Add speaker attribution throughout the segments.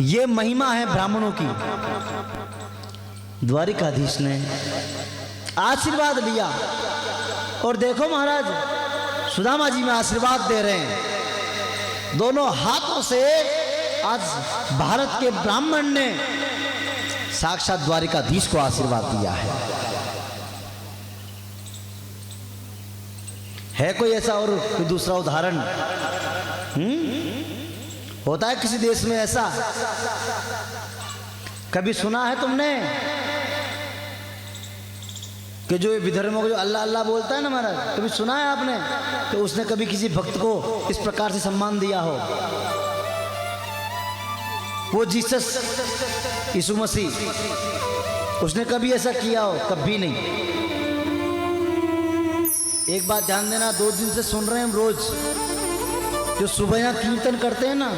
Speaker 1: ये महिमा है ब्राह्मणों की। द्वारिकाधीश ने आशीर्वाद लिया और देखो महाराज सुदामा जी में आशीर्वाद दे रहे हैं दोनों हाथों से। आज भारत के ब्राह्मण ने साक्षात द्वारिकाधीश को आशीर्वाद दिया है कोई ऐसा और कोई दूसरा उदाहरण होता है किसी देश में ऐसा? कभी सुना है तुमने कि जो विधर्म को जो अल्लाह अल्लाह बोलता है ना महाराज, कभी सुना है आपने कि उसने कभी किसी भक्त को इस प्रकार से सम्मान दिया हो? वो जीसस यीशु मसीह उसने कभी ऐसा किया हो? कभी नहीं। एक बात ध्यान देना, 2 दिन से सुन रहे हैं हम रोज जो सुबह यहाँ कीर्तन करते हैं ना,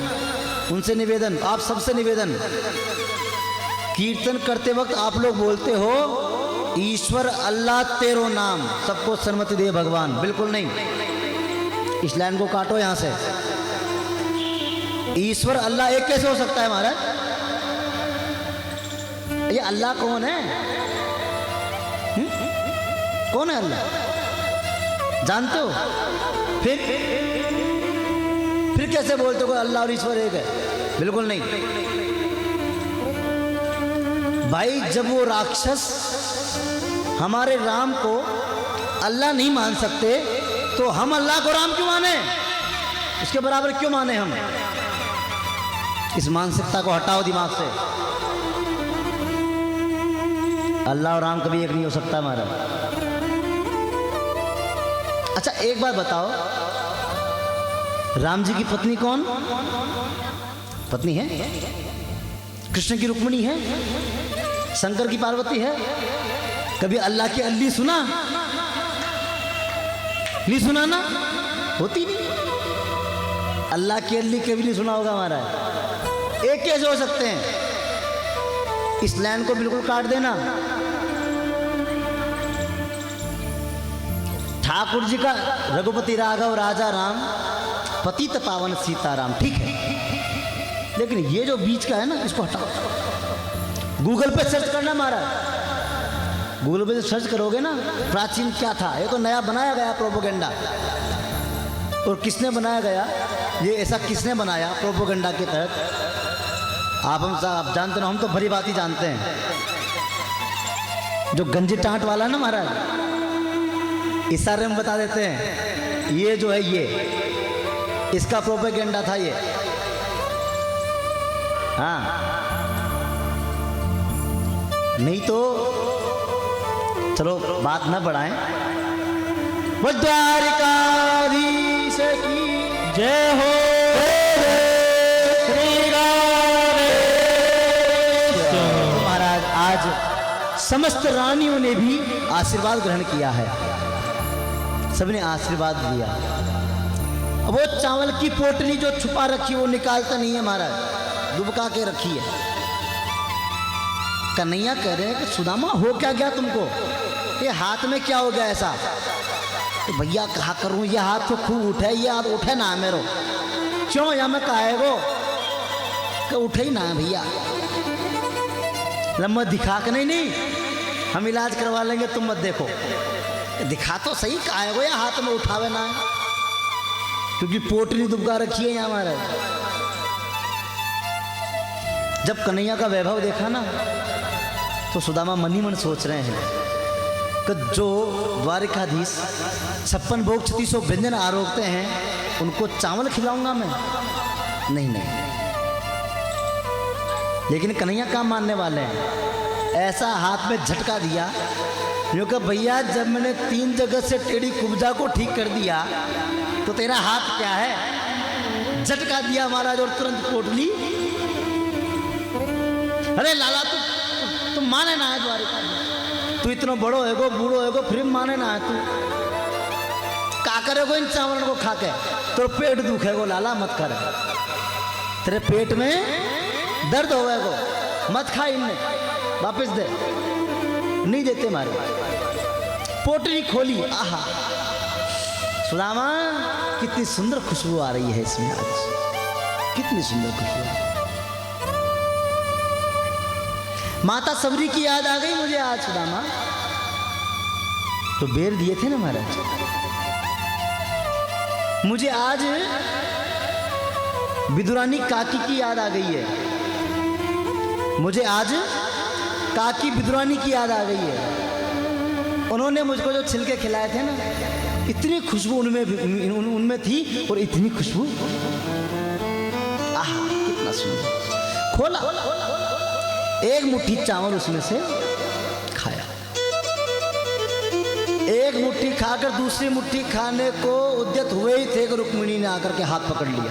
Speaker 1: उनसे निवेदन, आप सबसे निवेदन, कीर्तन करते वक्त आप लोग बोलते हो ईश्वर अल्लाह तेरो नाम, सबको सन्मति दे भगवान। बिल्कुल नहीं, इस लाइन को काटो यहां से। ईश्वर अल्लाह एक कैसे हो सकता है महाराज? ये अल्लाह कौन है? कौन है अल्लाह? जानते हो? फिर कैसे बोलते हो अल्लाह और ईश्वर एक है? बिल्कुल नहीं भाई। जब वो राक्षस हमारे राम को अल्लाह नहीं मान सकते तो हम अल्लाह को राम क्यों माने? उसके बराबर क्यों माने हम? इस मानसिकता को हटाओ दिमाग से। अल्लाह और राम कभी एक नहीं हो सकता हमारा। अच्छा एक बात बताओ, राम जी की पत्नी कौन? पत्नी है? कृष्ण की रुक्मिणी है, शंकर की पार्वती है। कभी अल्लाह की अल्ली सुना? नहीं सुना ना, होती नहीं। अल्लाह की अल्ली कभी नहीं सुना होगा हमारा। एक कैसे हो सकते हैं? इस लाइन को बिल्कुल काट देना। ठाकुर जी का रघुपति राघव राजा राम पतित पावन सीताराम, ठीक है, लेकिन ये जो बीच का है ना, इसको हटाओ। गूगल पे सर्च करना महाराज, गूगल पे सर्च करोगे ना प्राचीन क्या था, ये तो नया बनाया गया प्रोपोगंडा। और किसने बनाया गया ये? ऐसा किसने बनाया प्रोपोगंडा के तहत? आप जानते ना, हम तो भली बात ही जानते हैं। जो गंजी टाँट वाला है ना महाराज, इशारे में बता देते हैं ये जो है ये इसका प्रोपेगेंडा था ये। हाँ, नहीं तो चलो बात न बढ़ाएं। वो द्वारिकाधीश की जय हो, श्री महाराज। आज समस्त रानियों ने भी आशीर्वाद ग्रहण किया है, सबने आशीर्वाद दिया। अब वो चावल की पोटली जो छुपा रखी वो निकालता नहीं है महाराज, दुबका के रखी है। कन्हैया कह रहे हैं कि सुदामा हो क्या गया तुमको? ये हाथ में क्या हो गया ऐसा? तो भैया कहा करूं, ये हाथ तो खूब उठे, ये हाथ उठे ना है मेरो। क्यों? या मैं कहेगो कि उठे ही ना है भैया। लम्बा दिखा के नहीं, हम इलाज करवा लेंगे, तुम मत देखो। दिखा तो सही, कहेगो या हाथ में उठावे ना है, क्योंकि पोटली दुबका रखी है यहाँ महाराज। जब कन्हैया का वैभव देखा ना तो सुदामा मन ही मन सोच रहे हैं कि जो द्वारिकाधीश 56 भोग 3600 व्यंजन आरोगते हैं उनको चावल खिलाऊंगा मैं? नहीं नहीं। लेकिन कन्हैया काम मानने वाले हैं। ऐसा हाथ में झटका दिया जो कि भैया जब मैंने 3 जगह से टेढ़ी कुब्जा को ठीक कर दिया तो तेरा हाथ क्या है? झटका दिया महाराज और तुरंत पोटली। अरे लाला तू माने ना है द्वारिका, तू इतना बड़ो है गो, बूढ़ो है गो, फिर माने ना है तू? का करेगो इन चावलों को खा के? तो पेट दुखेगो लाला, मत कर। तेरे पेट में दर्द होएगो, मत खा इनमें, वापस दे। नहीं देते मारे। पोटली खोली, आहा सुदामा कितनी सुंदर खुशबू आ रही है इसमें आज, कितनी सुंदर खुशबू। माता सबरी की याद आ गई मुझे आज सुदामा। तो बेर दिए थे ना महाराज, मुझे आज विदुरानी काकी की याद आ गई है। मुझे आज काकी विदुरानी की याद आ गई है। उन्होंने मुझको जो छिलके खिलाए थे ना, इतनी खुशबू उनमें थी, और इतनी खुशबू, आह कितना सुंदर। खोला, एक मुट्ठी चावल उसमें से खाया, एक मुट्ठी खाकर दूसरी मुट्ठी खाने को उद्यत हुए ही थे कि रुक्मिणी ने आकर के हाथ पकड़ लिया।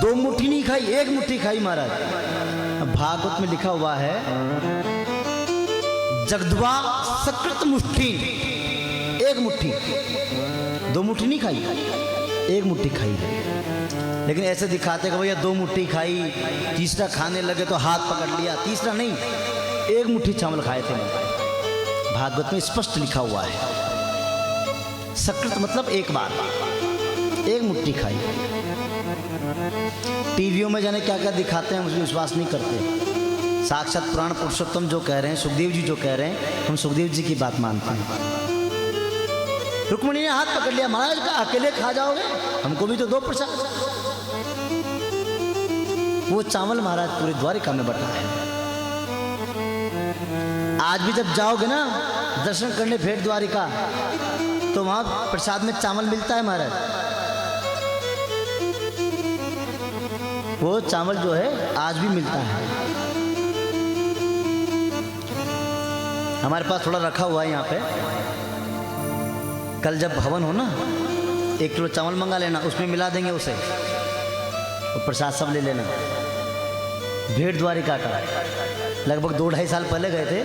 Speaker 1: दो मुट्ठी नहीं खाई, एक मुट्ठी खाई महाराज। भागवत में लिखा हुआ है, जगद्वा सकृत मुट्ठी, एक मुट्ठी, दो मुट्ठी नहीं खाई, एक मुट्ठी खाई। लेकिन ऐसे दिखाते कि भैया दो मुट्ठी खाई, तीसरा खाने लगे तो हाथ पकड़ लिया, तीसरा नहीं, एक मुट्ठी चावल खाए थे। भागवत में स्पष्ट लिखा हुआ है, सकृत मतलब एक बार, एक मुट्ठी खाई। टीवियों में जाने क्या क्या दिखाते हैं, मुझे विश्वास नहीं करते। साक्षात पुराण पुरुषोत्तम जो कह रहे हैं, सुखदेव जी जो कह रहे हैं, हम सुखदेव जी की बात मानते हैं। रुक्मिणी ने हाथ पकड़ लिया, महाराज का अकेले खा जाओगे, हमको भी तो दो प्रसाद। वो चावल महाराज पूरे द्वारिका में बटा है। आज भी जब जाओगे ना दर्शन करने भेंट द्वारिका, तो वहां प्रसाद में चावल मिलता है महाराज। वो चावल जो है आज भी मिलता है। हमारे पास थोड़ा रखा हुआ है यहाँ पे। कल जब हवन हो ना, 1 किलो चावल मंगा लेना, उसमें मिला देंगे उसे, और प्रसाद सब ले लेना। भेंट द्वारिका का लगभग 2-2.5 साल पहले गए थे।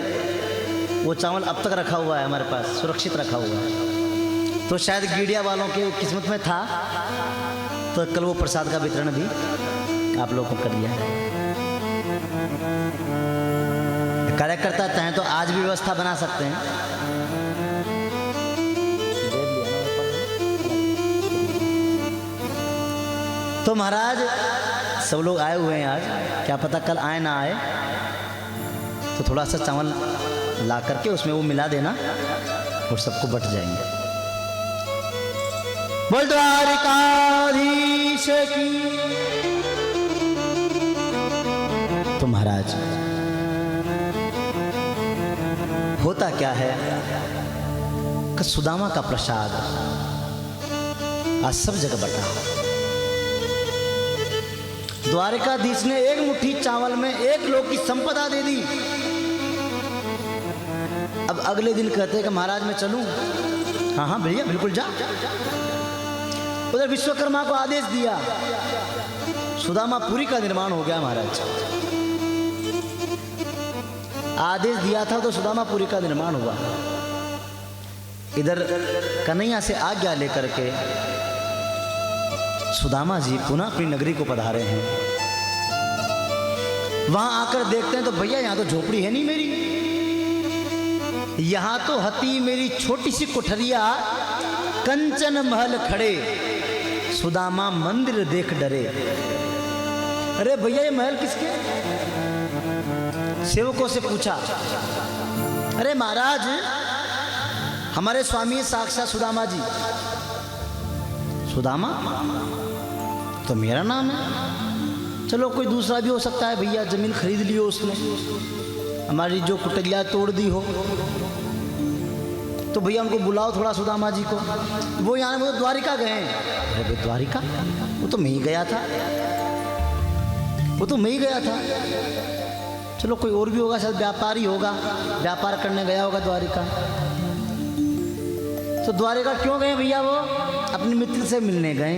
Speaker 1: वो चावल अब तक रखा हुआ है हमारे पास, सुरक्षित रखा हुआ है। तो शायद गीडिया वालों की किस्मत में था, तो कल वो प्रसाद का वितरण भी आप लोगों को कर दिया है। कार्यकर्ता चाहें तो आज भी व्यवस्था बना सकते हैं। तो महाराज सब लोग आए हुए हैं आज, क्या पता कल आए ना आए, तो थोड़ा सा चावल ला करके उसमें वो मिला देना और सबको बट जाएंगे। बोल द्वारिकाधीश की। तो महाराज होता क्या है कि सुदामा का प्रसाद आज सब जगह बटा। द्वारिकाधीश ने एक मुट्ठी चावल में 1 लोक की संपदा दे दी। अब अगले दिन कहते हैं कि महाराज मैं चलूं। हाँ हाँ भैया बिल्कुल जा। उधर विश्वकर्मा को आदेश दिया, सुदामापुरी का निर्माण हो गया महाराज। आदेश दिया था तो सुदामापुरी का निर्माण हुआ। इधर कन्हैया से आज्ञा लेकर के सुदामा जी पुनः अपनी नगरी को पधारे हैं। वहां आकर देखते हैं तो भैया यहां तो झोपड़ी है नहीं मेरी, यहां तो हती मेरी छोटी सी कोठरिया, कंचन महल खड़े, सुदामा मंदिर देख डरे। अरे भैया ये महल किसके? सेवकों से पूछा, अरे महाराज हमारे स्वामी साक्षात सुदामा जी। सुदामा तो मेरा नाम है, चलो कोई दूसरा भी हो सकता है भैया, जमीन खरीद ली हो उसने, हमारी जो कुटिया तोड़ दी हो, तो भैया उनको बुलाओ थोड़ा सुदामा जी को। वो यहाँ वो द्वारिका गए। अरे भाई द्वारिका, वो तो मैं ही गया था, वो तो मैं ही गया था। चलो कोई और भी होगा, शायद व्यापारी होगा, व्यापार करने गया होगा द्वारिका। तो द्वारिका क्यों गए भैया? वो अपने मित्र से मिलने गए।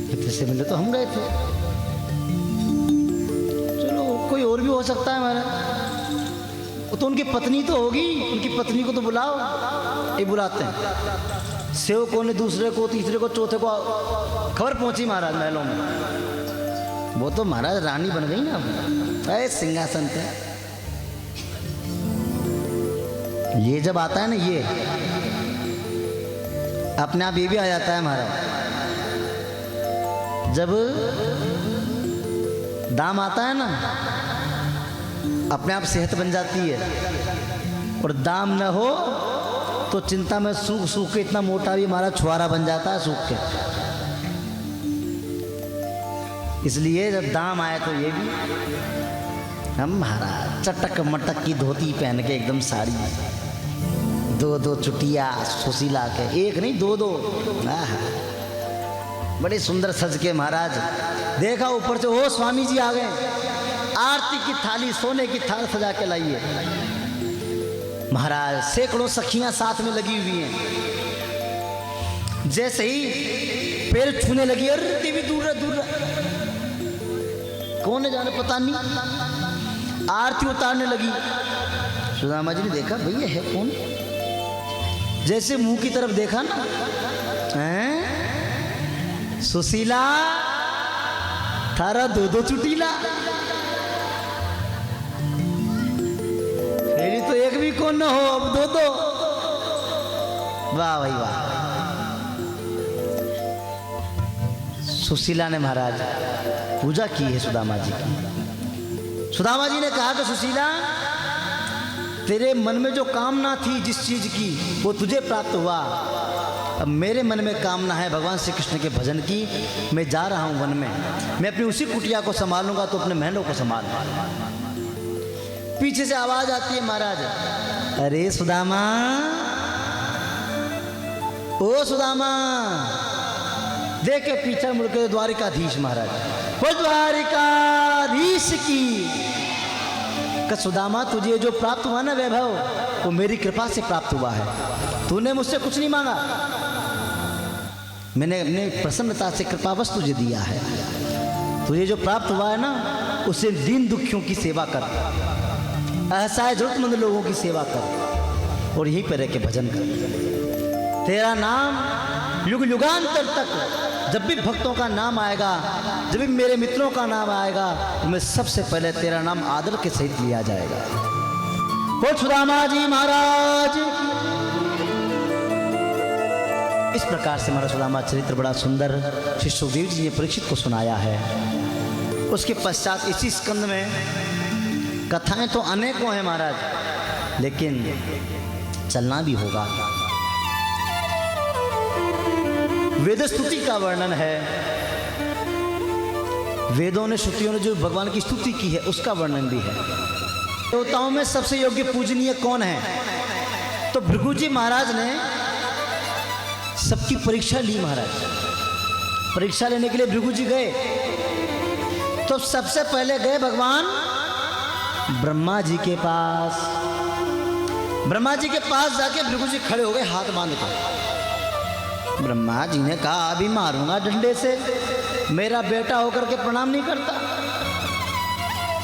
Speaker 1: मित्र से मिलने तो हम गए थे, चलो कोई और भी हो सकता है हमारा। तो उनकी पत्नी तो होगी, उनकी पत्नी को तो बुलाओ। ये बुलाते हैं। सेवकों ने दूसरे को, तीसरे को, चौथे को खबर पहुंची महाराज महलों में। वो तो महाराज रानी बन गई ना, ऐ सिंहासन पे। ये जब आता है ना, ये अपने आप ये भी आ जाता है महाराज। जब दाम आता है ना, अपने आप सेहत बन जाती है, और दाम न हो तो चिंता में सूख सूख के इतना मोटा भी हमारा छुआरा बन जाता है सूख के। इसलिए जब दाम आए तो ये भी हम महाराज चटक मटक की धोती पहन के एकदम साड़ी, दो दो चुटिया सुशीला के, एक नहीं दो दो, बड़े सुंदर सज के महाराज। देखा ऊपर से, ओ स्वामी जी आ गए, आरती की थाली सोने की थाल सजा के लाइए। महाराज सैकड़ों सखियां साथ में लगी हुई हैं। जैसे ही पैर छूने लगी, अरे देवी दूर रहा दूर रहा, कौन है जाने पता नहीं। आरती उतारने लगी, सुदामा जी ने देखा भैया है कौन। जैसे मुंह की तरफ देखा ना, हैं सुशीला थारा दो दो चुटीला, मेरी तो एक भी कौन न हो, अब दो दो। वाह भाई वाह। सुशीला ने महाराज पूजा की है सुदामा जी की। सुदामा जी ने कहा कि सुशीला, तेरे मन में जो कामना थी जिस चीज की, वो तुझे प्राप्त हुआ। अब मेरे मन में कामना है भगवान श्री कृष्ण के भजन की। मैं जा रहा हूं वन में, मैं अपनी उसी कुटिया को संभालूंगा तो अपने महलों को संभालूंगा। पीछे से आवाज आती है महाराज, अरे सुदामा, ओ सुदामा। देख के पीछे मुड़ के द्वारिकाधीश महाराज, वो द्वारिकाधीश की सुदामा, तुझे जो प्राप्त हुआ ना वैभव, वो मेरी कृपा से प्राप्त हुआ है। तूने मुझसे कुछ नहीं मांगा, मैंने अपने प्रसन्नता से कृपावश तुझे दिया है। तुझे जो प्राप्त हुआ है ना, उससे दीन दुखियों की सेवा कर, असहाय जरूरतमंद लोगों की सेवा कर, और यहीं पर रह के भजन कर। तेरा नाम युग युगांतर तक, जब भी भक्तों का नाम आएगा, जब भी मेरे मित्रों का नाम आएगा, तो मैं सबसे पहले तेरा नाम आदर के सहित लिया जाएगा। बोल सुदामा जी महाराज। इस प्रकार से हमारा सुदामा चरित्र बड़ा सुंदर श्री सुखदेव जी ने परीक्षित को सुनाया है। उसके पश्चात इसी स्कंद में कथाएं तो अनेकों हैं महाराज, लेकिन चलना भी होगा। वेद स्तुति का वर्णन है, वेदों ने श्रुतियों ने जो भगवान की स्तुति की है उसका वर्णन भी है। देवताओं में सबसे योग्य पूजनीय कौन है? तो भृगु जी महाराज ने सबकी परीक्षा ली। महाराज परीक्षा लेने के लिए भृगु जी गए, तो सबसे पहले गए भगवान ब्रह्मा जी के पास। ब्रह्मा जी के पास जाके भृगु जी खड़े हो गए हाथ बांध कर। ब्रह्मा जी ने कहा, अभी मारूंगा डंडे से, मेरा बेटा होकर के प्रणाम नहीं करता।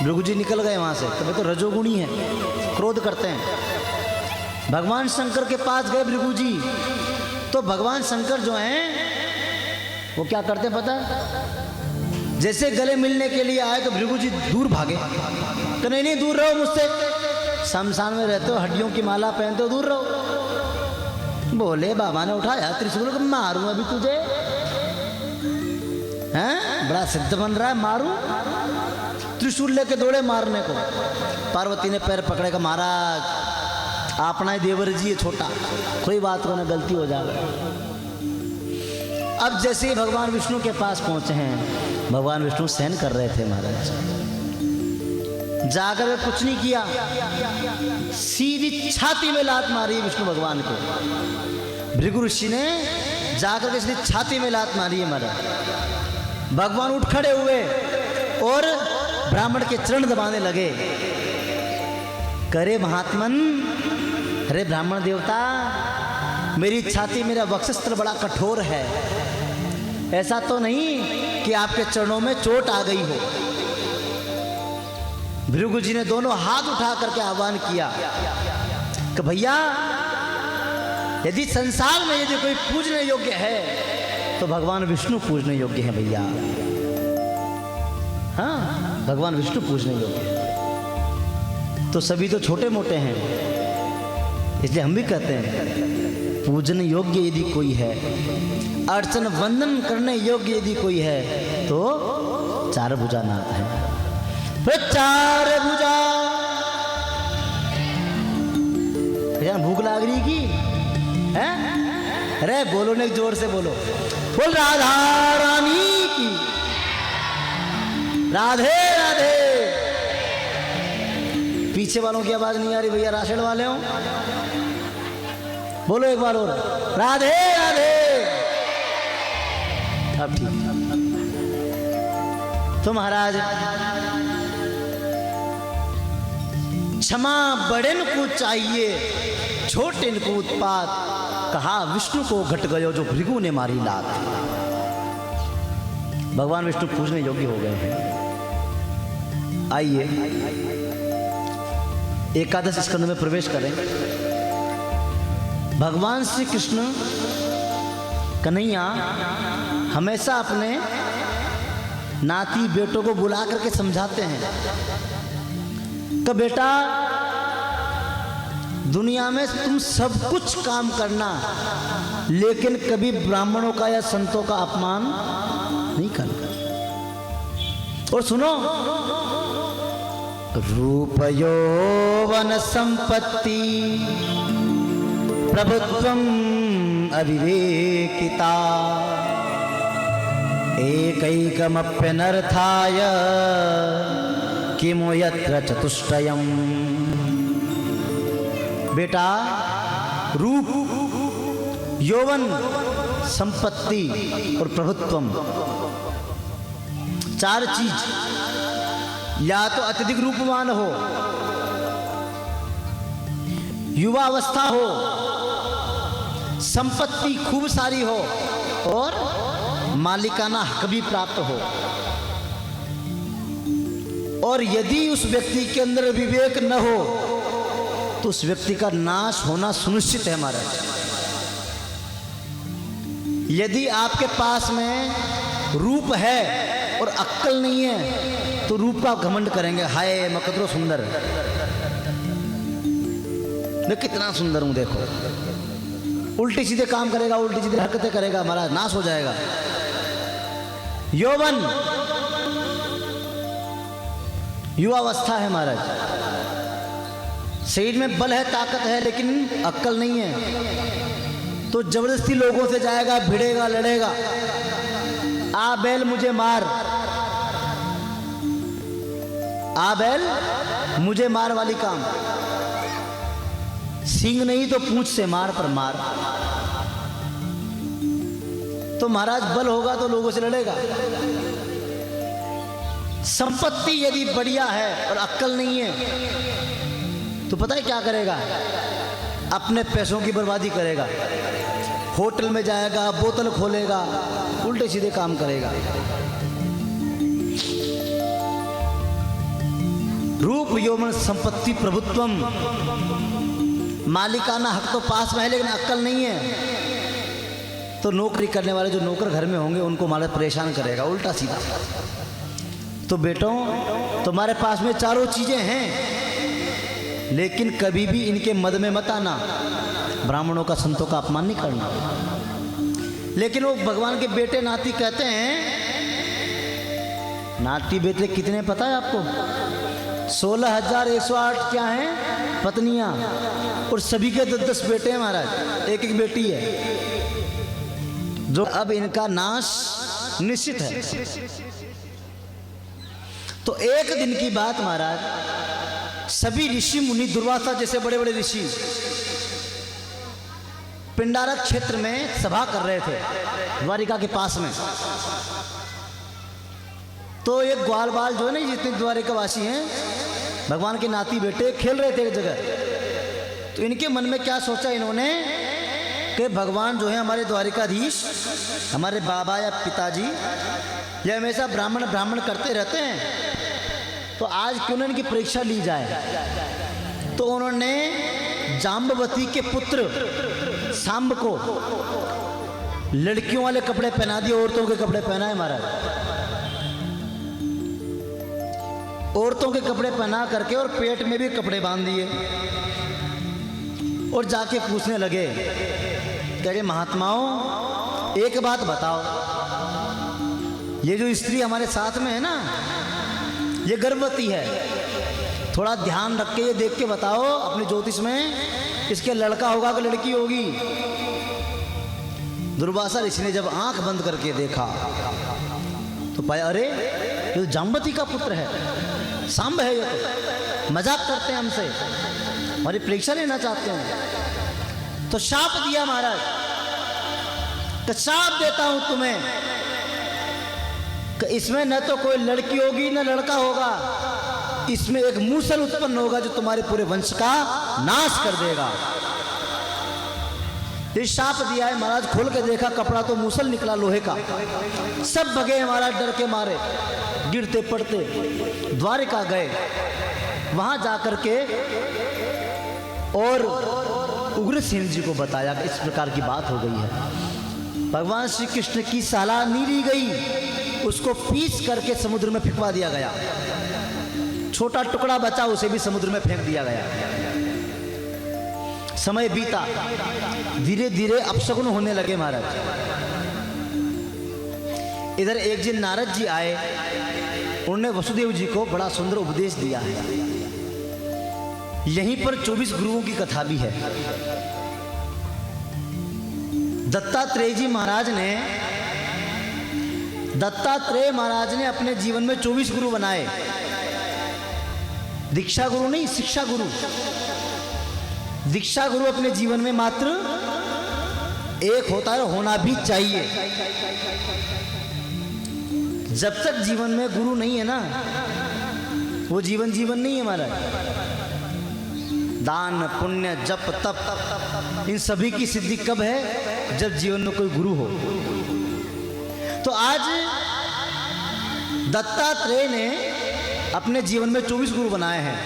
Speaker 1: भृगु जी निकल गए वहां से, तो वे तो रजोगुणी है, क्रोध करते हैं। भगवान शंकर के पास गए भृगु जी, तो भगवान शंकर जो हैं वो क्या करते पता है? जैसे गले मिलने के लिए आए तो भृगु जी दूर भागे, तो नहीं नहीं दूर रहो मुझसे, शमशान में रहते हो, हड्डियों की माला पहनते हो, दूर रहो। बोले बाबा ने उठाया त्रिशूल को, मारूं अभी तुझे, हैं बड़ा सिद्ध बन रहा है, मारूं। त्रिशूल लेके दौड़े मारने को। पार्वती ने पैर पकड़ेगा, महाराज अपना ही देवर जी है छोटा, कोई बात को ना, गलती हो जाएगा। अब जैसे ही भगवान विष्णु के पास पहुंचे हैं, भगवान विष्णु सहन कर रहे थे महाराज, जाकर वे कुछ नहीं किया, सीधी छाती में लात मारी विष्णु भगवान को। भृगु ऋषि ने जाकर के सीधी छाती में लात मारी है महाराज। भगवान उठ खड़े हुए और ब्राह्मण के चरण दबाने लगे। करे महात्मन, अरे ब्राह्मण देवता, मेरी छाती, मेरा वक्षस्त्र बड़ा कठोर है, ऐसा तो नहीं कि आपके चरणों में चोट आ गई हो। भृगु जी ने दोनों हाथ उठा करके आह्वान किया कि भैया, यदि संसार में यदि कोई पूजने योग्य है तो भगवान विष्णु पूजने योग्य है भैया। हाँ, भगवान विष्णु पूजने योग्य है। तो सभी तो छोटे मोटे हैं, इसलिए हम भी कहते हैं पूजन योग्य यदि कोई है, अर्चन वंदन करने योग्य यदि कोई है तो चार भुजानाथ है। चार भुजा। यार भूख लाग रही की है? अरे बोलो ने जोर से बोलो, बोल राधा रानी की, राधे राधे। पीछे वालों की आवाज नहीं आ रही भैया, राशेड़ वाले हो, बोलो एक बार और, राधे राधे। अब ठीक। तो महाराज क्षमा बड़ेन को चाहिए, छोटे को उत्पात, कहा विष्णु को घट गयो जो भृगु ने मारी लात। भगवान विष्णु पूजने योग्य हो गए हैं। आइए एकादश स्कंद में प्रवेश करें। भगवान श्री कृष्ण कन्हैया हमेशा अपने नाती बेटों को बुला करके समझाते हैं कि बेटा दुनिया में तुम सब कुछ काम करना, लेकिन कभी ब्राह्मणों का या संतों का अपमान नहीं करना। और सुनो, रूप यौवन संपत्ति प्रभुत्वम अविवेकिता, एकैकमप्यनर्थाय किमु यत्र चतुष्टयम्। बेटा रूप, यौवन, संपत्ति और प्रभुत्वम, चार चीज, या तो अत्यधिक रूपवान हो, युवा अवस्था हो, संपत्ति खूब सारी हो और मालिकाना हक भी प्राप्त हो। और यदि उस व्यक्ति के अंदर विवेक न हो तो उस व्यक्ति का नाश होना सुनिश्चित है महाराज। यदि आपके पास में रूप है और अक्ल नहीं है तो रूप का घमंड करेंगे, हाय मैं कितना सुंदर, मैं कितना सुंदर हूं देखो। उल्टी सीधे काम करेगा, उल्टी सीधे हरकतें करेगा महाराज, नाश हो जाएगा। यौवन युवावस्था है महाराज, शरीर में बल है, ताकत है, लेकिन अक्ल नहीं है तो जबरदस्ती लोगों से जाएगा, भिड़ेगा, लड़ेगा। आ बैल मुझे मार, आ बैल मुझे मार वाली काम। सींग नहीं तो पूंछ से मार, पर मार। तो महाराज बल होगा तो लोगों से लड़ेगा। संपत्ति यदि बढ़िया है और अक्ल नहीं है तो पता है क्या करेगा? अपने पैसों की बर्बादी करेगा, होटल में जाएगा, बोतल खोलेगा, उल्टे सीधे काम करेगा। रूप यौवन संपत्ति प्रभुत्वम, मालिकाना हक तो पास में है लेकिन अक्ल नहीं है तो नौकरी करने वाले जो नौकर घर में होंगे उनको मालिक परेशान करेगा, उल्टा सीधा। तो बेटों तुम्हारे पास में चारों चीजें हैं, लेकिन कभी भी इनके मद में मत आना, ब्राह्मणों का संतों का अपमान नहीं करना। लेकिन वो भगवान के बेटे नाती कहते हैं, नाती बेटे कितने पता है आपको? 16,108 क्या हैं पत्नियां, और सभी के 10-10 बेटे हैं महाराज, एक एक बेटी है, जो अब इनका नाश निश्चित है। तो एक दिन की बात महाराज, सभी ऋषि मुनि, दुर्वासा जैसे बड़े बड़े ऋषि पिंडारक क्षेत्र में सभा कर रहे थे द्वारिका के पास में। तो एक ग्वाल बाल जो है ना, जितने द्वारिकावासी हैं, भगवान के नाती बेटे खेल रहे थे एक जगह। तो इनके मन में क्या सोचा इन्होंने कि भगवान जो है हमारे द्वारिकाधीश, हमारे बाबा या पिताजी, ये हमेशा ब्राह्मण ब्राह्मण करते रहते हैं, तो आज क्यों ना इनकी परीक्षा ली जाए। तो उन्होंने जाम्बवती के पुत्र सांब को लड़कियों वाले कपड़े पहना दिए, औरतों के कपड़े पहनाए महाराज। औरतों के कपड़े पहना करके और पेट में भी कपड़े बांध दिए और जाके पूछने लगे, कह रहे महात्माओं एक बात बताओ, ये जो स्त्री हमारे साथ में है ना, ये गर्भवती है। थोड़ा ध्यान रख के ये देख के बताओ अपने ज्योतिष में, इसके लड़का होगा कि लड़की होगी। दुर्वासा ऋषि ने जब आंख बंद करके देखा तो पाया अरे ये तो जाम्बती का पुत्र है, सांब है। ये तो मजाक करते हैं हमसे, हमारी परीक्षा लेना चाहते हैं। तो शाप दिया महाराज, तो शाप देता हूं तुम्हें कि इसमें न तो कोई लड़की होगी न लड़का होगा, इसमें एक मूसल उत्पन्न होगा जो तुम्हारे पूरे वंश का नाश कर देगा। ये शाप दिया है। महाराज खोल के देखा, कपड़ा तो मूसल निकला लोहे का। सब भगे महाराज डर के मारे, गिरते पड़ते द्वारिका गए। वहां जाकर के और उग्रसेन जी को बताया कि इस प्रकार की बात हो गई है। भगवान श्री कृष्ण की साला नीली गई, उसको पीस करके समुद्र में फेंकवा दिया गया। छोटा टुकड़ा बचा, उसे भी समुद्र में फेंक दिया गया। समय बीता, धीरे धीरे अपशकुन होने लगे महाराज। इधर एक दिन नारद जी आए, उन्होंने वसुदेव जी को बड़ा सुंदर उपदेश दिया है। यहीं पर 24 गुरुओं की कथा भी है। दत्तात्रेय महाराज ने अपने जीवन में 24 गुरु बनाए। दीक्षा गुरु नहीं, शिक्षा गुरु। दीक्षा गुरु अपने जीवन में मात्र एक होता है, होना भी चाहिए। जब तक जीवन में गुरु नहीं है ना, वो जीवन नहीं है हमारा। दान पुण्य जप तप इन सभी की सिद्धि कब है? जब जीवन में कोई गुरु हो। तो आज दत्तात्रेय ने अपने जीवन में 24 गुरु बनाए हैं।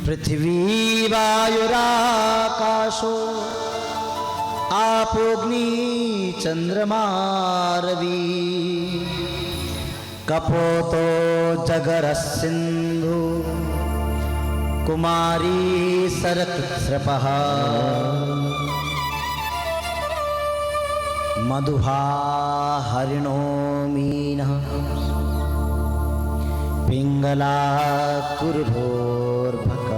Speaker 1: पृथ्वी वायुराकाशो आपोग्नि चंद्रमा रवि कपोतो जगर सिंधु कुमारी सरस्रपः मधुहा हरिणो मीनः पिंगला कुर्भोर्भक।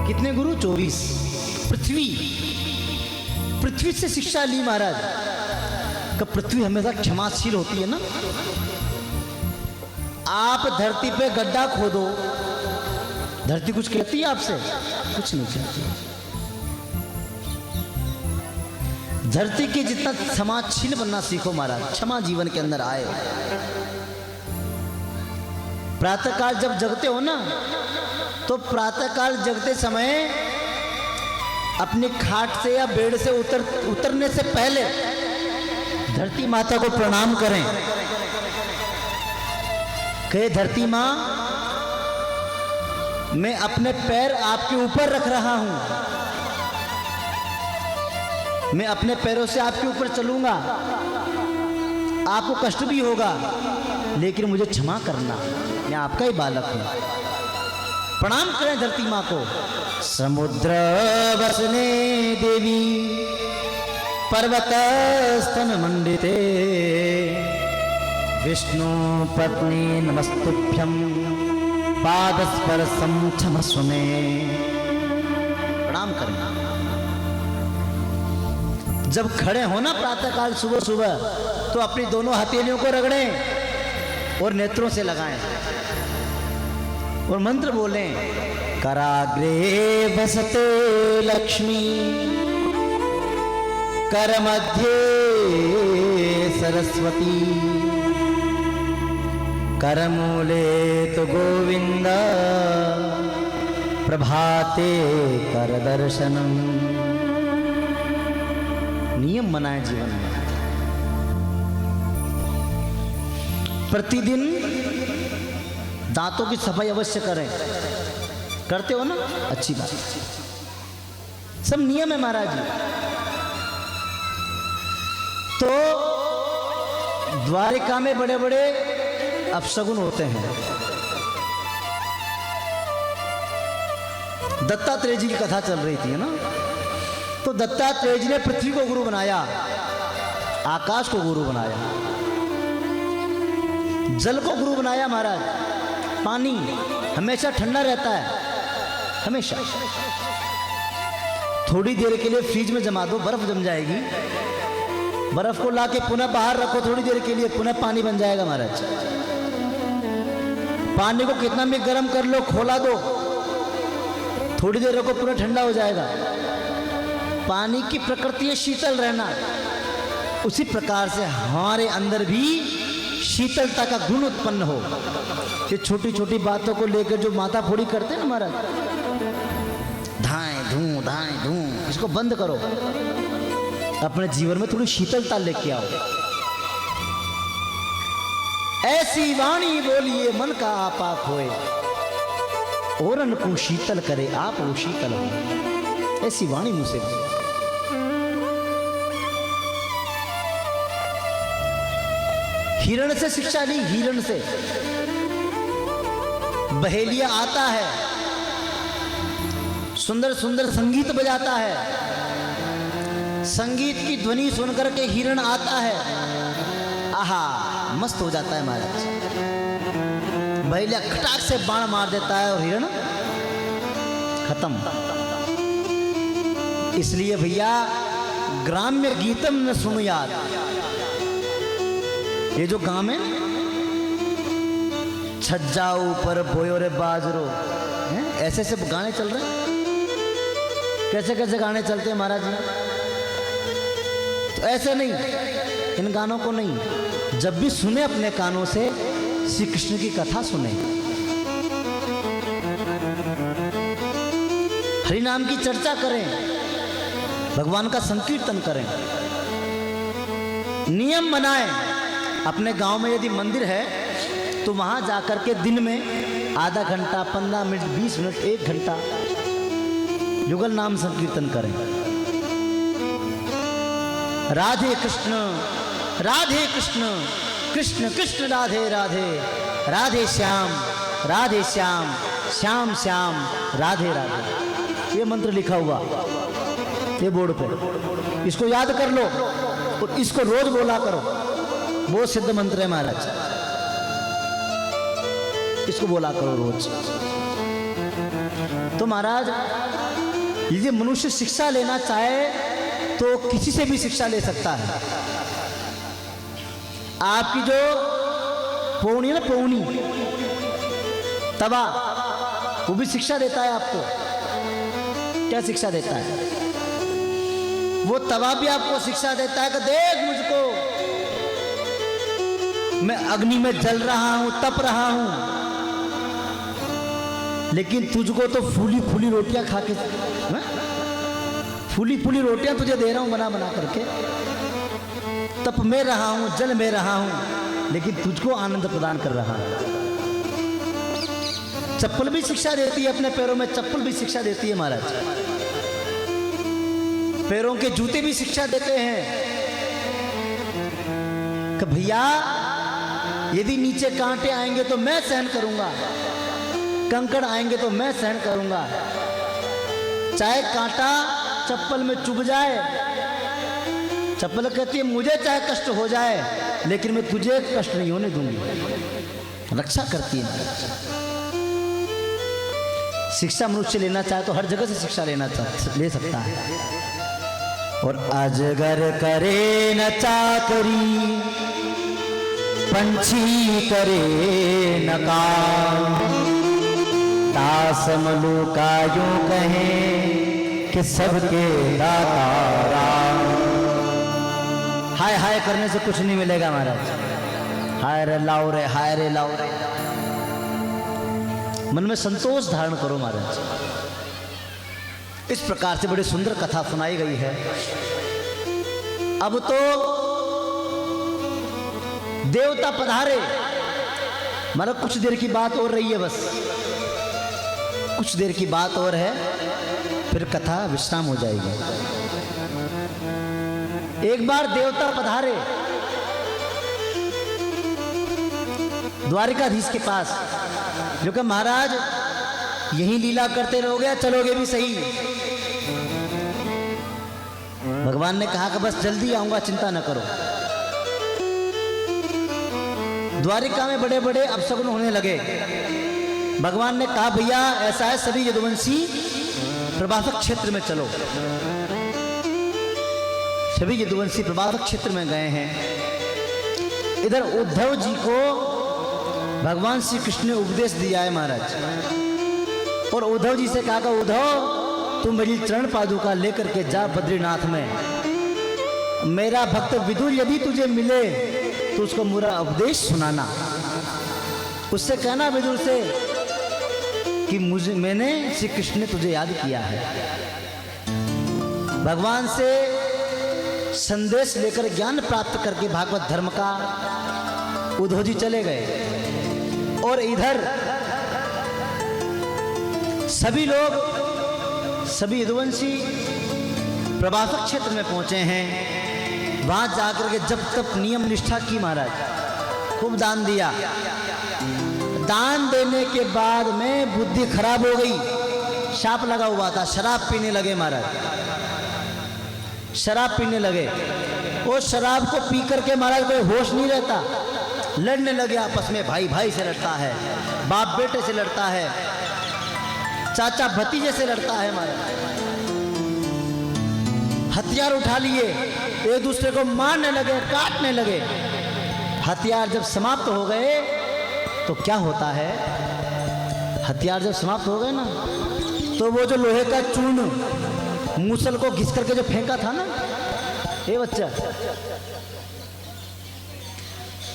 Speaker 1: कितने गुरु? 24। पृथ्वी से शिक्षा ली महाराज। कब पृथ्वी हमेशा क्षमाशील होती है ना। आप धरती पे गड्ढा खोदो, धरती कुछ कहती है आपसे? कुछ नहीं कहती। धरती के जितना क्षमाशील बनना सीखो महाराज, क्षमा जीवन के अंदर आए। प्रातःकाल जब जगते हो ना, तो प्रातःकाल जगते समय अपनी खाट से या बेड से उतरने से पहले धरती माता को प्रणाम करें। कहे धरती माँ, मैं अपने पैर आपके ऊपर रख रहा हूं, मैं अपने पैरों से आपके ऊपर चलूंगा, आपको कष्ट भी होगा, लेकिन मुझे क्षमा करना, मैं आपका ही बालक हूं। प्रणाम करें धरती माँ को। समुद्र वसने देवी पर्वत स्तन मंडिते विष्णु पत्नी नमस्तुभ्यं पादस्पर्शं क्षमस्व मे। प्रणाम करें। जब खड़े हो ना प्रातःकाल सुबह सुबह, तो अपनी दोनों हथेलियों को रगड़ें और नेत्रों से लगाएं और मंत्र बोलें। कराग्रे बसते लक्ष्मी कर मध्य सरस्वती करमूले तो गोविंद प्रभाते कर दर्शनम। नियम बनाए जीवन में। प्रतिदिन दांतों की सफाई अवश्य करें। करते हो ना? अच्छी बात। सब नियम है महाराज जी। तो द्वारिका में बड़े बड़े अपशगुन होते हैं। दत्तात्रेय जी की कथा चल रही थी ना, तो दत्तात्रेय जी ने पृथ्वी को गुरु बनाया, आकाश को गुरु बनाया। जल को गुरु बनाया महाराज। पानी हमेशा ठंडा रहता है, हमेशा। थोड़ी देर के लिए फ्रिज में जमा दो, बर्फ जम जाएगी। बर्फ को लाके पुनः बाहर रखो थोड़ी देर के लिए, पुनः पानी बन जाएगा महाराज। पानी को कितना भी गर्म कर लो, खोला दो, थोड़ी देर रखो, पुनः ठंडा हो जाएगा। पानी की प्रकृति है शीतल रहना। उसी प्रकार से हमारे अंदर भी शीतलता का गुण उत्पन्न हो। ये छोटी छोटी बातों को लेकर जो माथा फोड़ी करते हैं ना महाराज, धाएं धूं, इसको बंद करो। अपने जीवन में थोड़ी शीतलता लेके आओ। ऐसी वाणी बोलिए मन का आपा खोए, औरन को शीतल करे आप वो शीतल हो। ऐसी वाणी मुझसे हिरण से शिक्षा ली, हिरण से। बहेलिया आता है, सुंदर सुंदर संगीत बजाता है, संगीत की ध्वनि सुनकर के हिरण आता है, आहा मस्त हो जाता है महाराज। बहेलिया खटाक से बाण मार देता है और हिरण खत्म। इसलिए भैया ग्राम्य गीतम न सुनो याद। ये जो गांव है, छज्जा ऊपर बोयो रे बाजरो, ऐसे ऐसे गाने चल रहे हैं। कैसे कैसे गाने चलते हैं महाराज जी? तो ऐसे नहीं, इन गानों को नहीं। जब भी सुने अपने कानों से श्री कृष्ण की कथा सुने, हरि नाम की चर्चा करें, भगवान का संकीर्तन करें। नियम बनाएं। अपने गांव में यदि मंदिर है तो वहां जाकर के दिन में आधा घंटा, 15 मिनट, 20 मिनट, 1 घंटा युगल नाम संकीर्तन करें। राधे कृष्ण कृष्ण कृष्ण राधे राधे, राधे श्याम श्याम श्याम राधे राधे। ये मंत्र लिखा हुआ ये बोर्ड पे, इसको याद कर लो और इसको रोज बोला करो। बहुत सिद्ध मंत्र है महाराज, इसको बोला करो रोज। तो महाराज यदि मनुष्य शिक्षा लेना चाहे तो किसी से भी शिक्षा ले सकता है। आपकी जो पौनी है ना, पौनी तवा, वो भी शिक्षा देता है आपको। क्या शिक्षा देता है? वो तवा भी आपको शिक्षा देता है कि देख मुझको, मैं अग्नि में जल रहा हूं, तप रहा हूं, लेकिन तुझको तो फूली फूली रोटियां खा के, फूली फूली रोटियां तुझे दे रहा हूं बना बना करके। तप में रहा हूं, जल में रहा हूं, लेकिन तुझको आनंद प्रदान कर रहा हूं। चप्पल भी शिक्षा देती है, अपने पैरों में चप्पल भी शिक्षा देती है महाराज। पैरों के जूते भी शिक्षा देते हैं कि भैया यदि नीचे कांटे आएंगे तो मैं सहन करूंगा, कंकड़ आएंगे तो मैं सहन करूंगा। चाहे कांटा चप्पल में चुभ जाए, चप्पल कहती है मुझे चाहे कष्ट हो जाए, लेकिन मैं तुझे कष्ट नहीं होने दूंगी। रक्षा करती है। शिक्षा मनुष्य लेना चाहे तो हर जगह से शिक्षा ले सकता है। और अजगर करे न चाकरी, पंछी करे न काम, दास मलूका यूं कहे कि सबके दाता राम। हाय हाय करने से कुछ नहीं मिलेगा महाराज। हाय रे लाओ रे, हाय रे लाओ रे। मन में संतोष धारण करो महाराज। इस प्रकार से बड़ी सुंदर कथा सुनाई गई है। अब तो देवता पधारे, मतलब कुछ देर की बात और रही है, बस कुछ देर की बात और है, फिर कथा विश्राम हो जाएगी। एक बार देवता पधारे द्वारिकाधीश के पास, जो कि महाराज यही लीला करते रहोगे, चलोगे भी सही। भगवान ने कहा कि बस जल्दी आऊंगा, चिंता न करो। द्वारिका में बड़े बड़े अपशगुन होने लगे। भगवान ने कहा भैया ऐसा है, सभी यदुवंशी प्रभासक क्षेत्र में चलो। सभी यदुवंशी प्रभासक क्षेत्र में गए हैं। इधर उद्धव जी को भगवान श्री कृष्ण ने उपदेश दिया है महाराज। और उद्धव जी से कहा उद्धव तुम मेरी चरण पादुका लेकर के जा बद्रीनाथ में। मेरा भक्त विदुर यदि तुझे मिले तो उसको मेरा उपदेश सुनाना। उससे कहना विदुर से कि मैंने श्री कृष्ण ने तुझे याद किया है। भगवान से संदेश लेकर ज्ञान प्राप्त करके भागवत धर्म का उद्धव जी चले गए। और इधर सभी लोग, सभी यदुवंशी प्रभासक क्षेत्र में पहुंचे हैं। वहां जाकर के जब तक नियम निष्ठा की महाराज, खूब दान दिया। दान देने के बाद में बुद्धि खराब हो गई, शाप लगा हुआ था। शराब पीने लगे महाराज, शराब पीने लगे। वो शराब को पी करके महाराज कोई होश नहीं रहता, लड़ने लगे आपस में। भाई भाई से लड़ता है, बाप बेटे से लड़ता है, चाचा भतीजे से लड़ता है महाराज। हथियार उठा लिए, एक दूसरे को मारने लगे, काटने लगे। हथियार जब समाप्त हो गए तो क्या होता है, हथियार जब समाप्त हो गए ना, तो वो जो लोहे का चूर्ण मूसल को घिस करके जो फेंका था ना, ये बच्चा,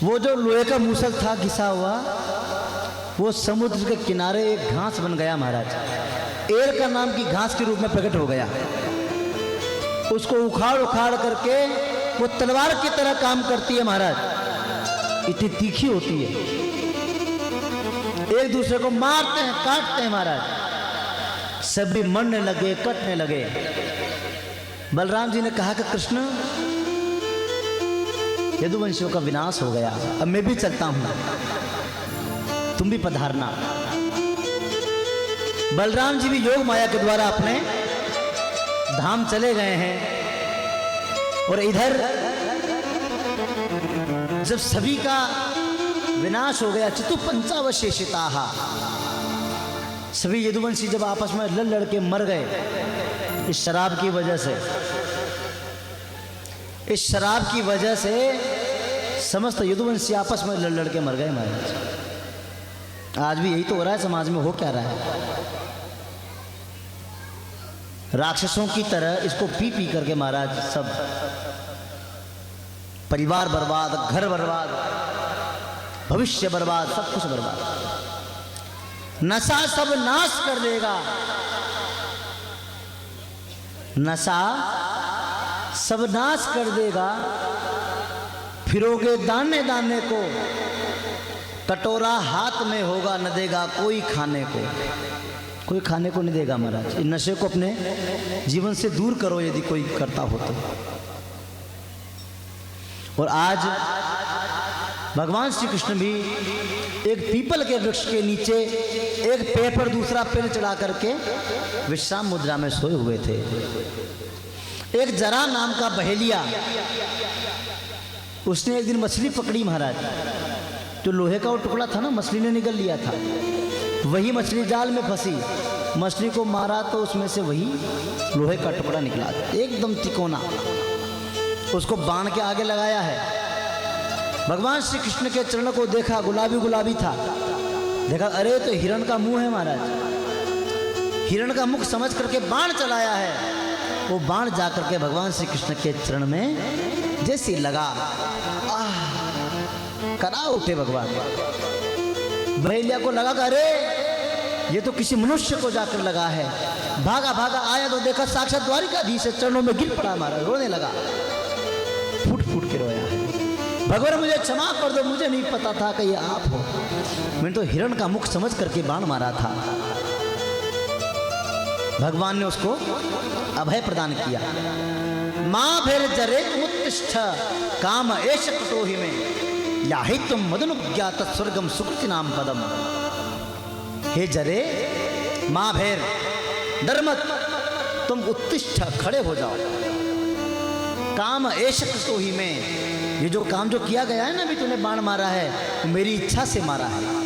Speaker 1: वो जो लोहे का मूसल था घिसा हुआ, वो समुद्र के किनारे एक घास बन गया महाराज। एर का नाम की घास के रूप में प्रकट हो गया। उसको उखाड़ उखाड़ करके वो तलवार की तरह काम करती है महाराज, इतनी तीखी होती है। एक दूसरे को मारते हैं, काटते हैं महाराज। सभी मरने लगे, कटने लगे। बलराम जी ने कहा कि कृष्ण यदुवंशियों का विनाश हो गया, अब मैं भी चलता हूं, तुम भी पधारना। बलराम जी भी योग माया के द्वारा अपने धाम चले गए हैं। और इधर जब सभी का विनाश हो गया, चितु पंचावशेषिता, सभी यदुवंशी जब आपस में लड़ लड़ के मर गए इस शराब की वजह से। इस शराब की वजह से समस्त यदुवंशी आपस में लड़ लड़ के मर गए महाराज। आज भी यही तो हो रहा है समाज में। हो क्या रहा है, राक्षसों की तरह इसको पी पी करके महाराज सब परिवार बर्बाद, घर बर्बाद, भविष्य बर्बाद, सब कुछ बर्बाद। नशा सब नाश कर देगा, नशा सब नाश कर देगा। फिरोगे दाने दाने को, कटोरा हाथ में होगा, न देगा कोई खाने को। कोई खाने को नहीं देगा महाराज। इन नशे को अपने जीवन से दूर करो यदि कोई करता हो तो। और आज भगवान श्री कृष्ण भी एक पीपल के वृक्ष के नीचे एक पैर पर दूसरा पैर चढ़ा करके विश्राम मुद्रा में सोए हुए थे। एक जरा नाम का बहेलिया, उसने एक दिन मछली पकड़ी महाराज। जो लोहे का वो टुकड़ा था ना, मछली ने निगल लिया था, वही मछली जाल में फंसी। मछली को मारा तो उसमें से वही लोहे का टुकड़ा निकला, एकदम तिकोना। उसको बाण के आगे लगाया है। भगवान श्री कृष्ण के चरण को देखा, गुलाबी गुलाबी था। देखा अरे तो हिरण का मुंह है महाराज। हिरण का मुख समझ करके बाण चलाया है। वो बाण जाकर के भगवान श्री कृष्ण के चरण में जैसे लगा, करा उठे भगवान। बहेलिया को लगा कि अरे ये तो किसी मनुष्य को जाकर लगा है। भागा भागा आया तो देखा साक्षात द्वारिकाधीश से चरणों में गिर पड़ा महाराज, रोने लगा, फूट फूट के रोया है। भगवान मुझे क्षमा कर दो, मुझे नहीं पता था कि ये आप हो। मैंने तो हिरण का मुख समझ करके बाण मारा था। भगवान ने उसको अभय प्रदान किया। मां भेर जरे उत्तिष्ठ काम एष कटोहि में याहि तुम मदनुज्ञात स्वर्गम सुकृति नाम पदम। हे जरे, मां भेर, डर मत, तुम उत्तिष्ठ, खड़े हो जाओ। काम ऐशक तो ही में, ये जो काम जो किया गया है ना, अभी तूने बाण मारा है, वो मेरी इच्छा से मारा है।